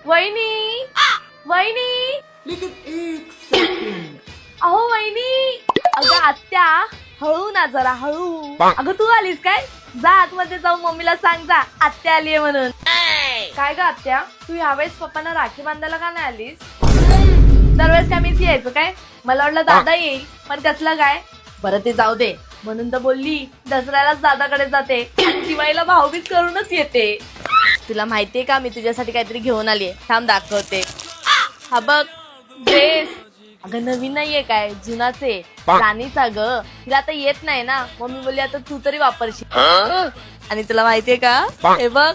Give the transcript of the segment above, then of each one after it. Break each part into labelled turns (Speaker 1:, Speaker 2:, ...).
Speaker 1: वहिनी वहिनी अहो वहिनी. अगं आत्या हळू ना जरा हळू. अगं तू आलीस काय? जा आतमध्ये जाऊन मम्मीला सांग जा आत्या आलीये म्हणून. काय ग आत्या तू यावेळेस पप्पांना राखी बांधायला का नाही आलीस? दरवेळेस काय मीच यायचं काय? मला वाटलं दादा येईल पण कसलं काय. बरं ते जाऊ दे म्हणून तर बोलली दसऱ्यालाच दादाकडे जाते आणि दिवाळीला भाऊबीज करूनच येते. तुला माहितीये का मी तुझ्यासाठी काहीतरी घेऊन आलीये. थांब दाखवते. हा बघ ड्रेस. अगं नवीन नाहीये काय जुनाच आहे. राणीचा ग. तिला आता येत नाही ना मम्मी बोलली आता तू तरी वापरशील. आणि तुला माहितीये का हे बघ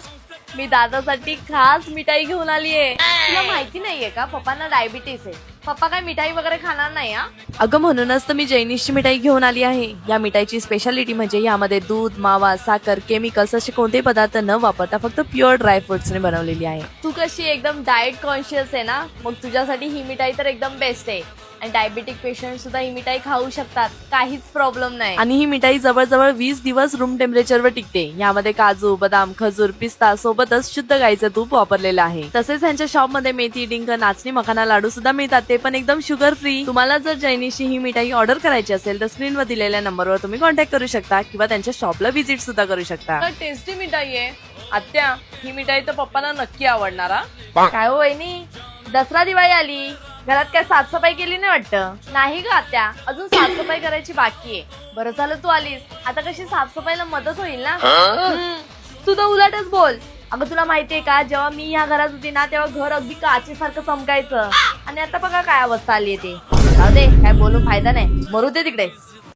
Speaker 1: मी दादासाठी खास मिठाई घेऊन आलीये. तुला माहिती नाहीये का पप्पांना डायबिटीस आहे. पप्पा काय मिठाई वगैरे खाणार नाही. अगं म्हणूनच तर मी जैनिशची मिठाई घेऊन आली आहे. या मिठाईची स्पेशालिटी म्हणजे यामध्ये दूध मावा साखर केमिकल्स असे कोणतेही पदार्थ न वापरता फक्त प्युअर ड्रायफ्रुट्स ने बनवलेली आहे. तू कशी एकदम डाएट कॉन्शियस आहे ना मग तुझ्यासाठी ही मिठाई तर एकदम बेस्ट आहे. आणि डायबेटिक पेशंट सुद्धा ही मिठाई खाऊ शकतात काहीच प्रॉब्लेम नाही. आणि ही मिठाई जवळजवळ 20 दिवस रूम टेम्परेचरवर टिकते. यामध्ये काजू बदाम खजूर पिस्ता सोबतच शुद्ध गाईचं तूप वापरलेलं आहे. तसेच यांच्या शॉप मध्ये मेथी डिंक नाचणी मखाना लाडू सुद्धा मिळतात ते पण एकदम शुगर फ्री. तुम्हाला जर जैनिशची ही मिठाई ऑर्डर करायची असेल तर स्क्रीनवर दिलेल्या नंबरवर तुम्ही कॉन्टॅक्ट करू शकता किंवा त्यांच्या शॉपला व्हिजिट सुद्धा करू शकता. टेस्टी मिठाई आहे आत्या. ही मिठाई तर पप्पांना नक्की आवडणार. काय हो वहिनी दसरा दिवाळी आली घरात काय साफसफाई केली नाही वाटतं. नाही ग आत्या अजून साफसफाई करायची बाकी आहे. बरं झालं तू आलीस आता कशी साफसफाईला मदत होईल ना. तू तर उलटच बोल. अगं तुला माहितीये का जेव्हा मी ह्या घरात होती ना तेव्हा घर अगदी काचेसारखं चमकायचं आणि आता बघा काय अवस्था आली आहे ते. जाऊ दे काय बोलून फायदा नाही मरू दे तिकडे.